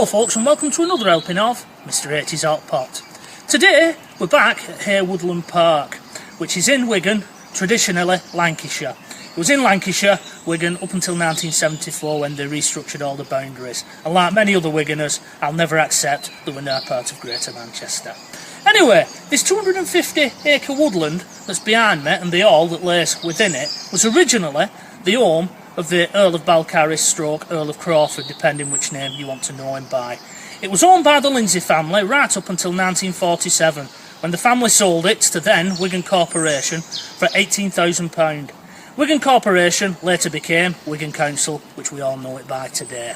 folks, and welcome to another helping of Mr 80's Hot Pot. Today we're back at Haigh Woodland Park, which is in Wigan, traditionally Lancashire. It was in Lancashire, Wigan, up until 1974 when they restructured all the boundaries. And like many other Wiganers, I'll never accept that we're now part of Greater Manchester. Anyway, this 250 acre woodland that's behind me and the hall that lays within it was originally the home of the Earl of Balcarres stroke Earl of Crawford, depending which name you want to know him by. It was owned by the Lindsay family right up until 1947, when the family sold it to then Wigan Corporation for £18,000. Wigan Corporation later became Wigan Council, which we all know it by today.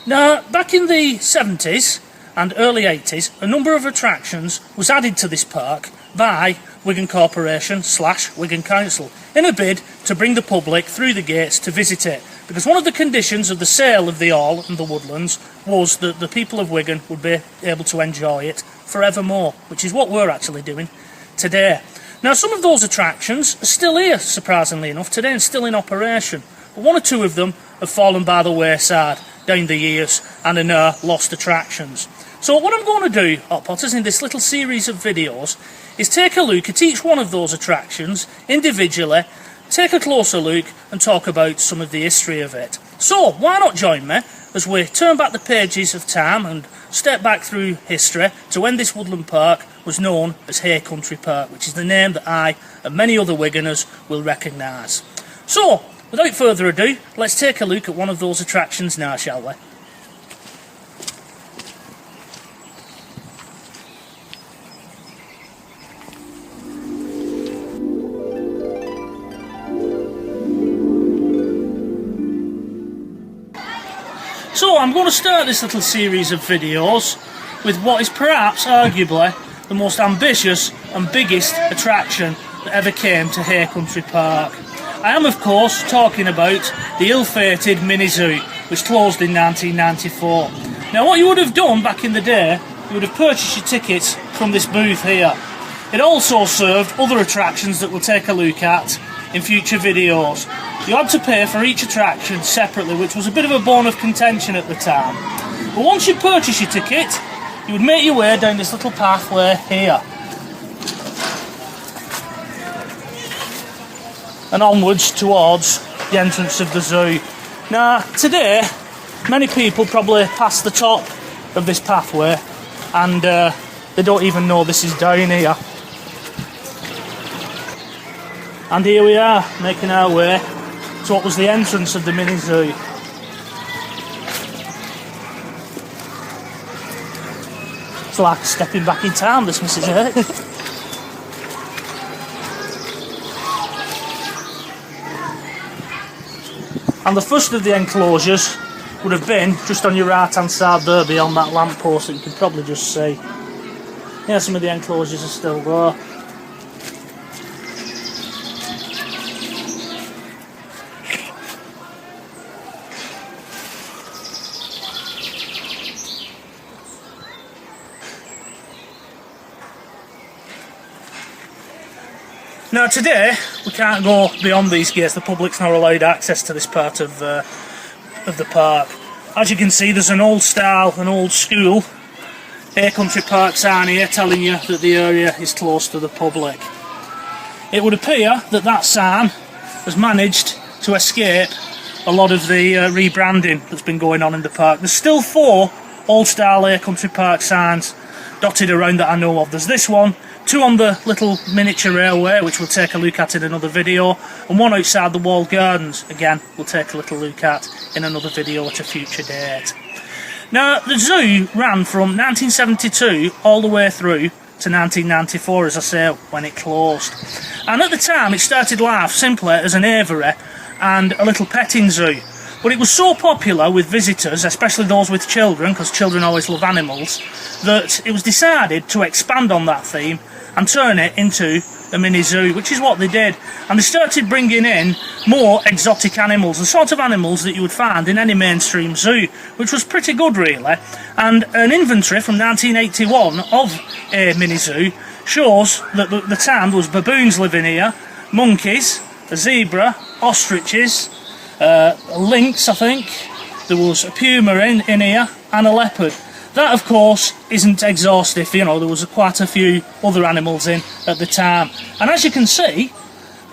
Now, back in the 70s and early 80s, a number of attractions was added to this park by Wigan Corporation / Wigan Council in a bid to bring the public through the gates to visit it, because one of the conditions of the sale of the hall and the woodlands was that the people of Wigan would be able to enjoy it forevermore, which is what we're actually doing today. Now, some of those attractions are still here, surprisingly enough, today and still in operation, but one or two of them have fallen by the wayside down the years and are now lost attractions. So what I'm going to do, Hot Potters, in this little series of videos is take a look at each one of those attractions individually, take a closer look and talk about some of the history of it. So why not join me as we turn back the pages of time and step back through history to when this woodland park was known as Haigh Country Park, which is the name that I and many other Wiganers will recognise. So, without further ado, let's take a look at one of those attractions now, shall we? So I'm going to start this little series of videos with what is perhaps arguably the most ambitious and biggest attraction that ever came to Haigh Country Park. I am of course talking about the ill-fated mini zoo, which closed in 1994. Now what you would have done back in the day, you would have purchased your tickets from this booth here. It also served other attractions that we'll take a look at in future videos. You had to pay for each attraction separately, which was a bit of a bone of contention at the time. But once you purchase your ticket, you would make your way down this little pathway here and onwards towards the entrance of the zoo. Now today, many people probably pass the top of this pathway and they don't even know this is down here. And here we are, making our way to what was the entrance of the mini zoo. It's like stepping back in time, this Mrs. A. And the first of the enclosures would have been just on your right hand side there, beyond that lamppost that you can probably just see. Yeah, some of the enclosures are still there. Now today, we can't go beyond these gates, the public's not allowed access to this part of the park. As you can see, there's an old style, an old school Haigh Country Park sign here telling you that the area is closed to the public. It would appear that that sign has managed to escape a lot of the rebranding that's been going on in the park. There's still 4 old style Haigh Country Park signs dotted around that I know of. There's this one, 2 on the little miniature railway, which we'll take a look at in another video, and 1 outside the walled gardens, again we'll take a little look at in another video at a future date. Now the zoo ran from 1972 all the way through to 1994, as I say, when it closed. And at the time it started life simply as an aviary and a little petting zoo. But it was so popular with visitors, especially those with children, because children always love animals, that it was decided to expand on that theme and turn it into a mini zoo, which is what they did. And they started bringing in more exotic animals, the sort of animals that you would find in any mainstream zoo, which was pretty good really. And an inventory from 1981 of a mini zoo shows that at the time there was baboons living here, monkeys, a zebra, ostriches, a lynx I think, there was a puma in here and a leopard. That, of course, isn't exhaustive. You know, there was quite a few other animals in at the time. And as you can see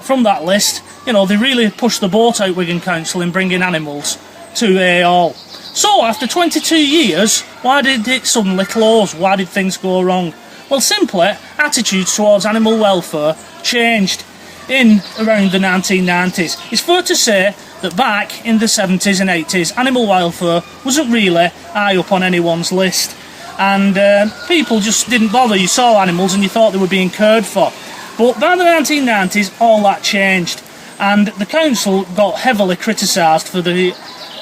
from that list, you know, they really pushed the boat out, Wigan Council, in bringing animals to Haigh Hall. So, after 22 years, why did it suddenly close? Why did things go wrong? Well, simply, attitudes towards animal welfare changed in around the 1990s. It's fair to say that back in the 70s and 80s, animal welfare wasn't really high up on anyone's list. And people just didn't bother. You saw animals and you thought they were being cared for. But by the 1990s, all that changed. And the council got heavily criticised for the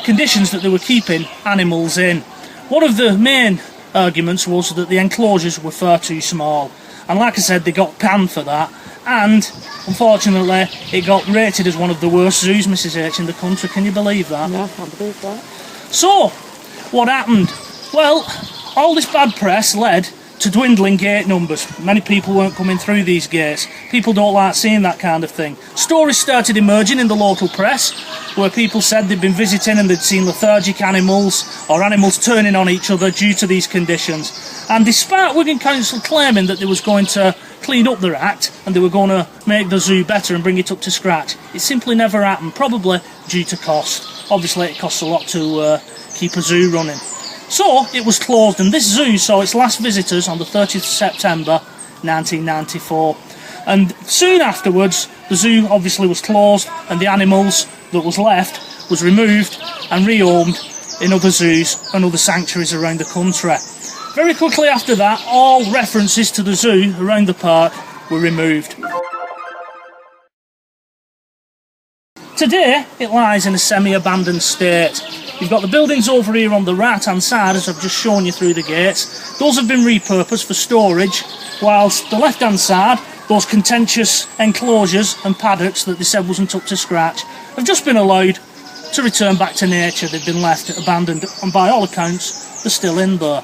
conditions that they were keeping animals in. One of the main arguments was that the enclosures were far too small. And like I said, they got panned for that. And unfortunately, it got rated as one of the worst zoos, Mrs H, in the country. Can you believe that? No, I can't believe that. So, what happened? Well, all this bad press led to dwindling gate numbers. Many people weren't coming through these gates. People don't like seeing that kind of thing. Stories started emerging in the local press where people said they'd been visiting and they'd seen lethargic animals or animals turning on each other due to these conditions. And despite Wigan Council claiming that they was going to clean up their act and they were going to make the zoo better and bring it up to scratch, it simply never happened, probably due to cost. Obviously it costs a lot to keep a zoo running. So it was closed, and this zoo saw its last visitors on the 30th of September 1994. And soon afterwards the zoo obviously was closed and the animals that was left was removed and rehomed in other zoos and other sanctuaries around the country. Very quickly after that, all references to the zoo around the park were removed. Today it lies in a semi-abandoned state. You've got the buildings over here on the right hand side, as I've just shown you through the gates. Those have been repurposed for storage, whilst the left hand side, those contentious enclosures and paddocks that they said wasn't up to scratch, have just been allowed to return back to nature. They've been left abandoned, and by all accounts they're still in there.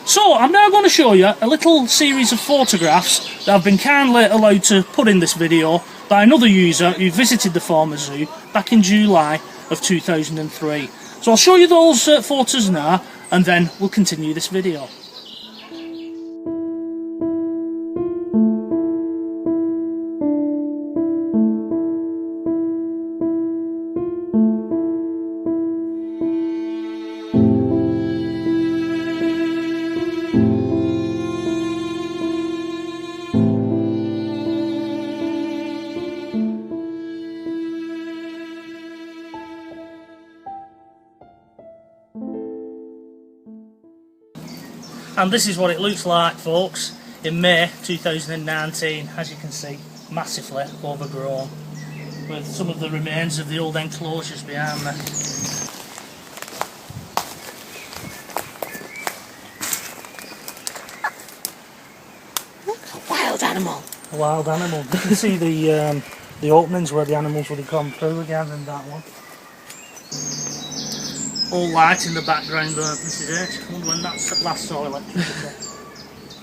So I'm now going to show you a little series of photographs that I've been kindly allowed to put in this video by another user who visited the former zoo back in July of 2003. So I'll show you those photos now, and then we'll continue this video. And this is what it looks like, folks, in May 2019. As you can see, massively overgrown, with some of the remains of the old enclosures behind me. Look, a wild animal. A wild animal. You can see the openings where the animals would have come through again in that one. All light in the background there, Mrs H. I wonder when that last saw electricity.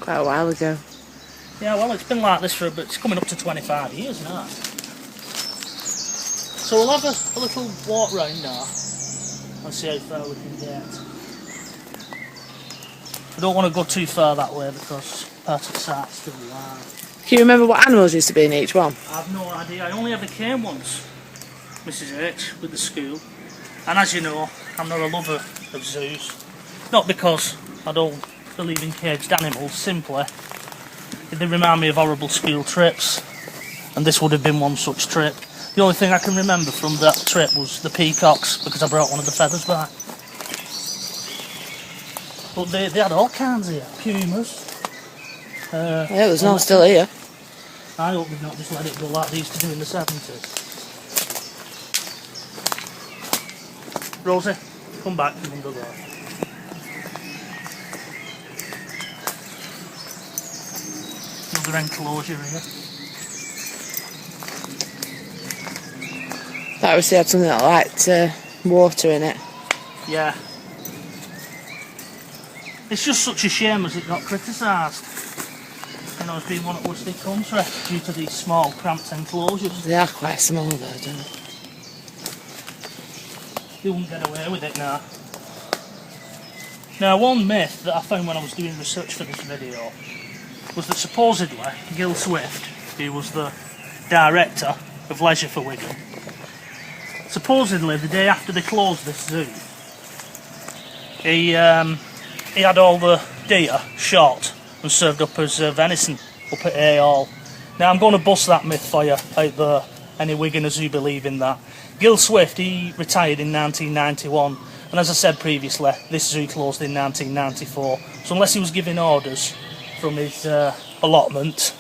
Quite a while ago. Yeah, well, it's been like this for, but it's coming up to 25 years now. So we'll have a little walk round now and see how far we can get. I don't want to go too far that way because part of the site's still alive. Can you remember what animals used to be in each one? I have no idea. I only ever came once, Mrs H, with the school. And as you know, I'm not a lover of zoos. Not because I don't believe in caged animals, simply they remind me of horrible school trips, and this would have been one such trip. The only thing I can remember from that trip was the peacocks, because I brought one of the feathers back. But they had all kinds here, pumas. Yeah, there's none still here. I hope they've not just let it go like they used to do in the 70s. Rosie, come back and we'll go there. Another enclosure here. That obviously had something that liked water in it. Yeah. It's just such a shame as it got criticised. You know, as being one of the worst in the country due to these small, cramped enclosures. They are quite small though, don't they? They wouldn't get away with it now. Now, one myth that I found when I was doing research for this video was that supposedly Gil Swift, who was the director of Leisure for Wigan, supposedly the day after they closed this zoo, he had all the deer shot and served up as venison up at Haigh Hall. Now, I'm going to bust that myth for you out there, any Wiganers who believe in that. Gil Swift, he retired in 1991, and as I said previously, this zoo closed in 1994. So unless he was giving orders from his allotment,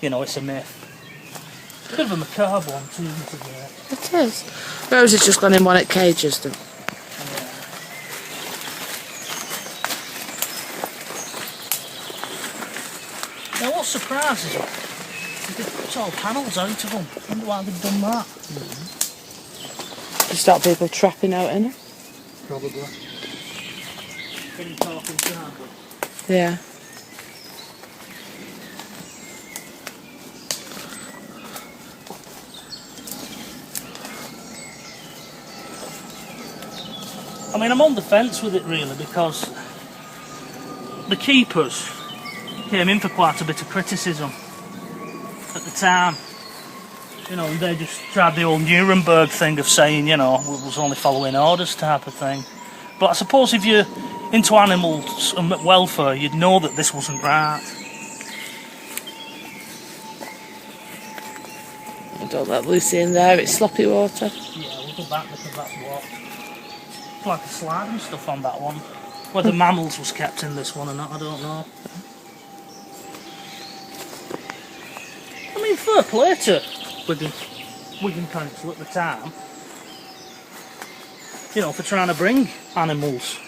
you know, it's a myth. It's a bit of a macabre one too, isn't it? It is. Rose has just gone in one at cages. Then. Now what surprises me is they put all panels out of them. I wonder why they've done that. To stop people trapping out in it. Probably. Getting talking to Yeah. I mean, I'm on the fence with it really, because the keepers came in for quite a bit of criticism at the time. You know, they just tried the old Nuremberg thing of saying, you know, we was only following orders type of thing. But I suppose if you're into animals and welfare, you'd know that this wasn't right. Don't let Lucy in there, it's sloppy water. Yeah, we'll go back because that's what. It's like a slide and stuff on that one. Whether mammals was kept in this one or not, I don't know. I mean, fair play to Wigan Council at the time, you know, for trying to bring animals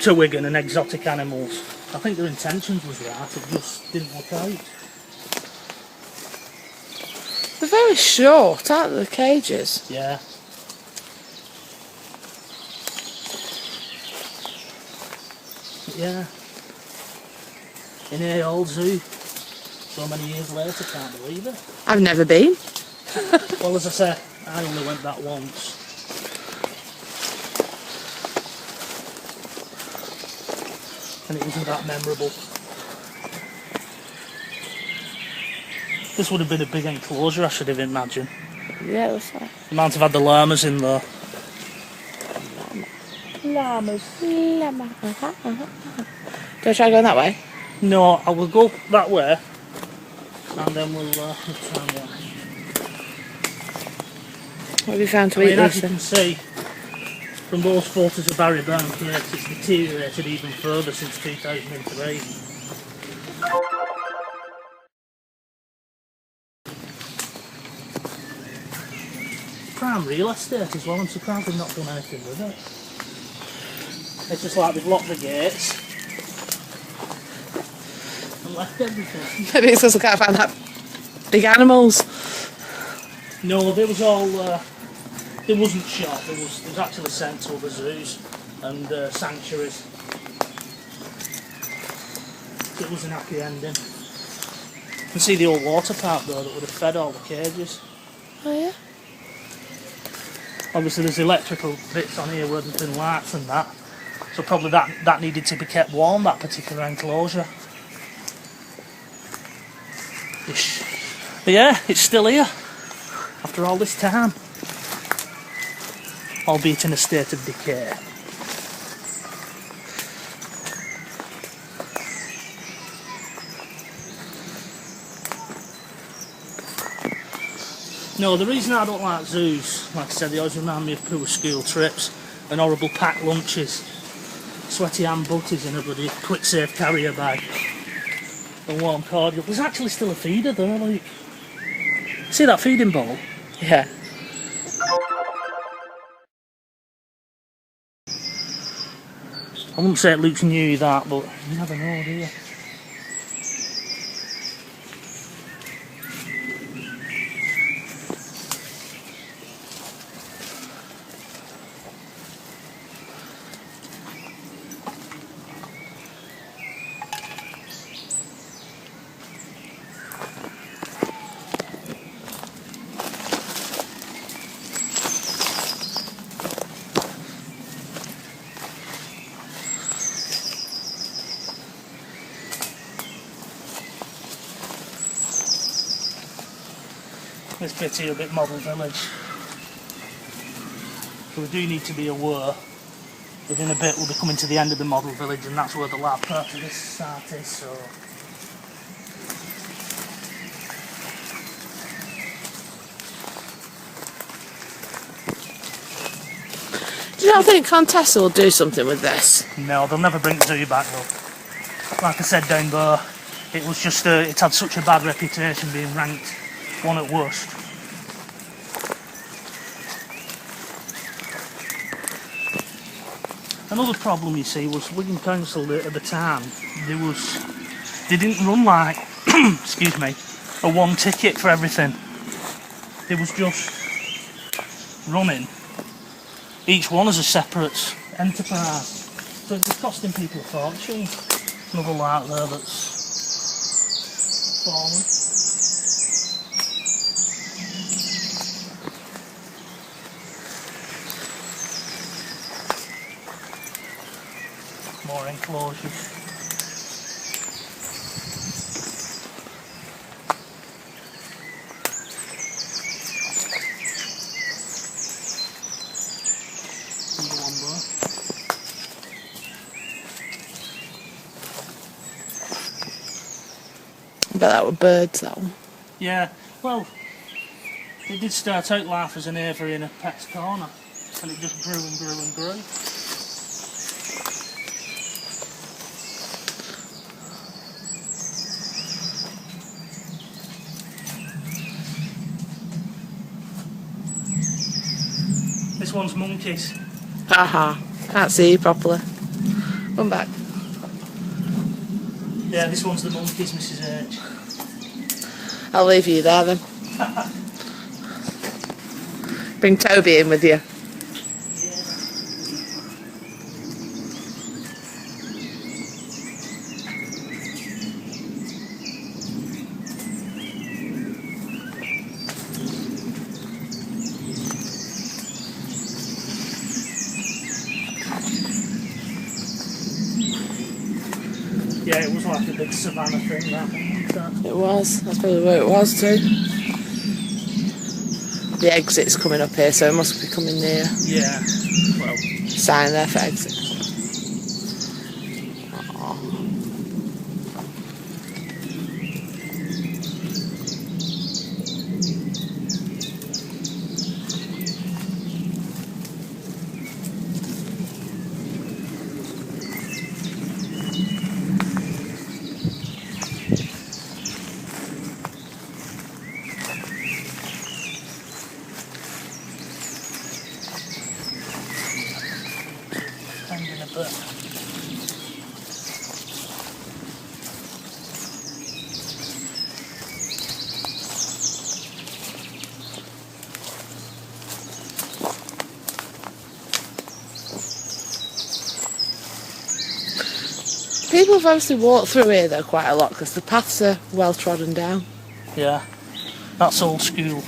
to Wigan and exotic animals. I think their intentions was right, it just didn't work out. They're very short, aren't they, the cages? Yeah. Yeah. In a old zoo. So many years later, can't believe it. I've never been. Well, as I say, I only went that once. And it wasn't that memorable. This would have been a big enclosure, I should have imagined. Yeah, that's right. The amount have had the llamas in there. Llamas. Llama. Do I try going that way? No, I will go that way. And then we'll try and go. What have you found to I eat, mean, as you Lucy? can see from those photos of Barry Brown crates, it's deteriorated even further since 2003. Prime real estate as well, I'm surprised they've not done anything with it. It's just like they've locked the gates and left everything. Maybe it's because I can't find that big animals. No, they was all, they wasn't shot, they was actually sent to other zoos and sanctuaries. So it was an happy ending. You can see the old water pipe though that would have fed all the cages. Oh yeah? Obviously there's electrical bits on here where there's been lights and that. So probably that needed to be kept warm, that particular enclosure. But yeah, it's still here. After all this time. Albeit in a state of decay. No, the reason I don't like zoos, like I said, they always remind me of poor school trips and horrible packed lunches, sweaty ham butties in a bloody quick safe carrier bag and warm cordial. There's actually still a feeder there, like. See that feeding bowl? Yeah. I wouldn't say Luke knew that, but you never know, do you? This bit here, a bit model village. So we do need to be aware that in a bit we'll be coming to the end of the model village, and that's where the lab part of this site is, so... Do you not think Contessa will do something with this? No, they'll never bring the zoo back though. Like I said down there, it was just, it had such a bad reputation being ranked one at worst. Another problem, you see, was Wigan Council at the time, they didn't run like, excuse me, a one ticket for everything. They was just running each one as a separate enterprise. So it was costing people a fortune. Another light there that's fallen. More enclosures. Another one there. I bet that were birds, that one. Yeah, well, it did start out life as an aviary in a pet's corner, and it just grew and grew and grew. This one's monkeys. Haha, can't see you properly. Come back. Yeah, this one's the monkeys, Mrs. H. I'll leave you there then. Bring Toby in with you. Yeah, it was like a big savannah thing, that one. It was. That's probably where it was too. The exit's coming up here, so it must be coming near. Yeah, well... Sign there for exit. Aww. Ending a bit. People have obviously walked through here though quite a lot because the paths are well trodden down. Yeah, that's old school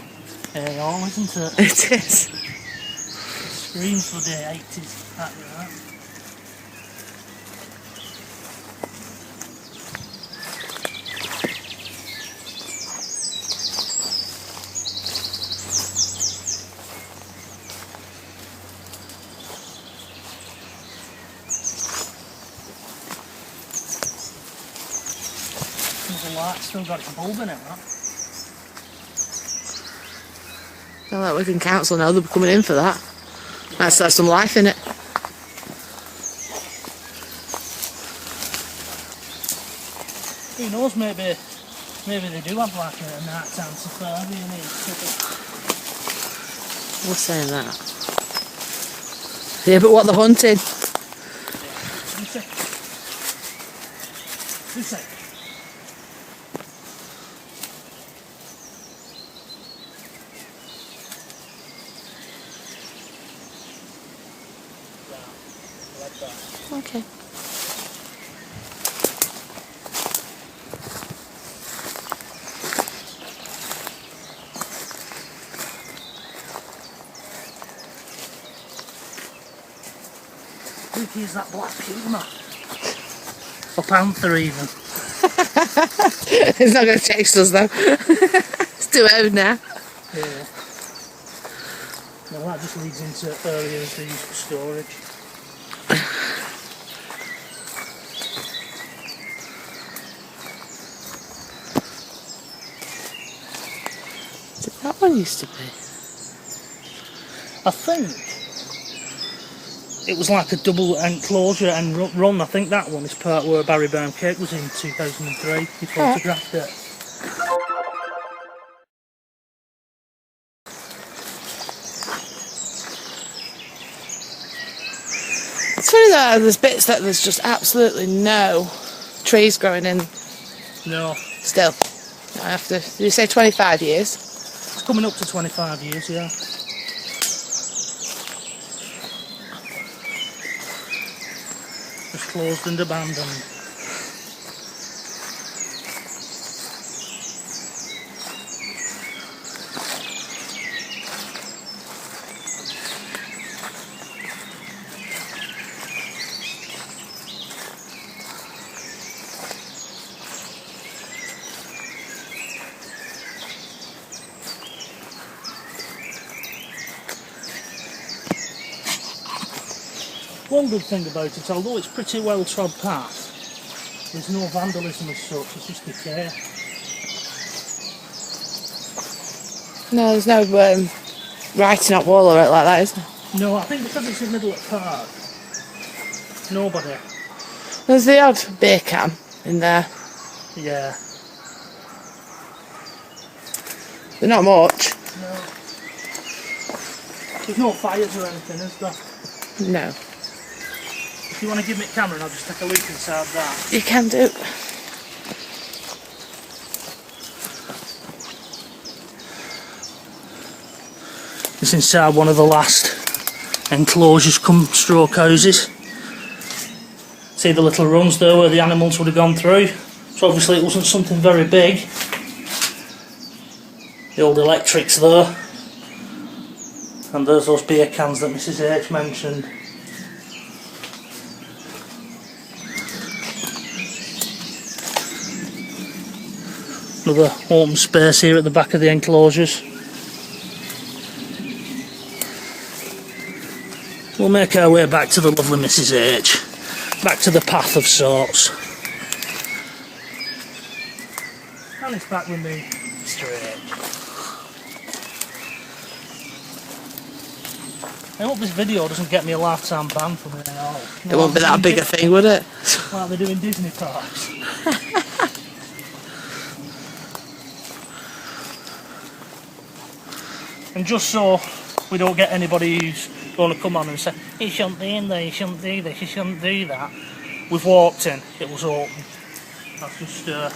Haigh Hall, isn't it? It is. Screams for the 80s, that right. There's a light, still got its bulb in it, that. Don't let Wigan Council know they'll be coming in for that. Might start some life in it. Who knows, maybe they do have like a nighttime safari in here. We're saying that. Yeah, but what, the hunting? Who's that? Okay. Who is that black puma? Or panther even? It's not going to chase us though. It's too old now. Yeah. Now that just leads into areas they use for storage. That one used to be. I think it was like a double enclosure and run. I think that one is part where Barry Brown Cake was in 2003. He photographed it. It's funny that there's bits that there's just absolutely no trees growing in. No. Still. After, did you say 25 years? It's coming up to 25 years, yeah. Just closed and abandoned. One good thing about it, although it's pretty well trod path, there's no vandalism as such, it's just decay. No, there's no writing up wall or it like that, is there? No, I think because it's in the middle of the park, nobody. There's the odd beer can in there. Yeah. But not much. No. There's no fires or anything, is there? No. If you want to give me a camera and I'll just take a look inside that. You can do. It's inside one of the last enclosures come stroke houses. See the little runs there where the animals would have gone through. So obviously it wasn't something very big. The old electrics there. And there's those beer cans that Mrs H mentioned. Another open space here at the back of the enclosures. We'll make our way back to the lovely Mrs H. Back to the path of sorts. And it's back with me, Mr H. I hope this video doesn't get me a lifetime ban from it at all. It won't be that big a thing, would it? Like they do in Disney parks. And just so we don't get anybody who's going to come on and say, you shouldn't be in there, you shouldn't do this, you shouldn't do that. We've walked in, it was open. That's just a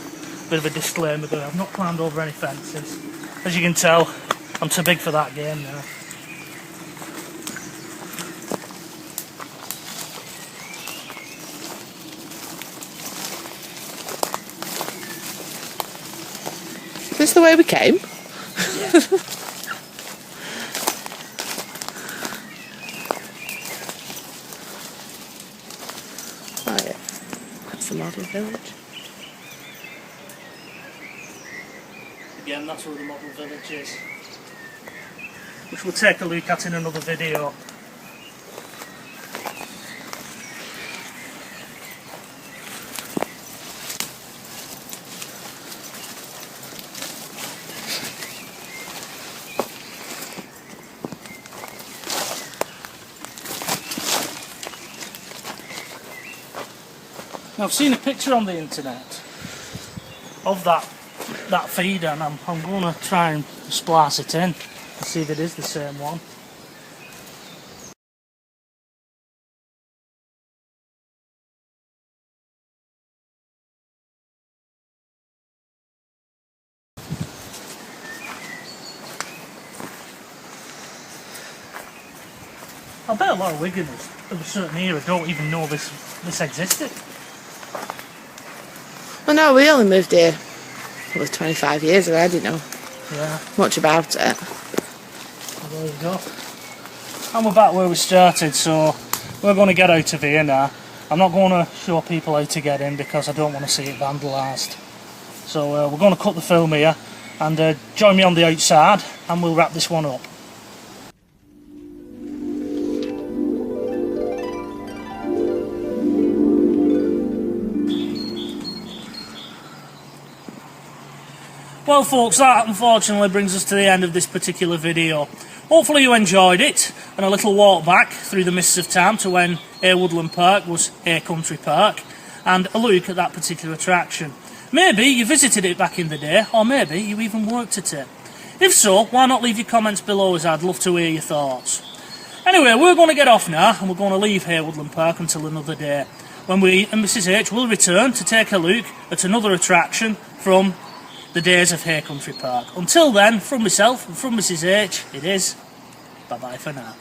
bit of a disclaimer there. I've not climbed over any fences. As you can tell, I'm too big for that game now. Is this the way we came? Yeah. Oh yeah, that's the model village. Again, that's where the model village is. Which we'll take a look at in another video. Now, I've seen a picture on the internet of that feeder, and I'm going to try and splice it in and see if it is the same one. I bet a lot of Wiganers of a certain era don't even know this existed. Well, no, we only moved here 25 years ago. I didn't know much about it. Well, there you go. And we're back where we started, so we're going to get out of here now. I'm not going to show people how to get in because I don't want to see it vandalised. So we're going to cut the film here, and join me on the outside and we'll wrap this one up. Well folks, that unfortunately brings us to the end of this particular video. Hopefully you enjoyed it, and a little walk back through the mists of time to when Haigh Woodland Park was Haigh Country Park, and a look at that particular attraction. Maybe you visited it back in the day, or maybe you even worked at it. If so, why not leave your comments below, as I'd love to hear your thoughts. Anyway, we're going to get off now, and we're going to leave Haigh Woodland Park until another day, when we and Mrs H will return to take a look at another attraction from the days of Haigh Country Park. Until then, from myself and from Mrs H, it is bye-bye for now.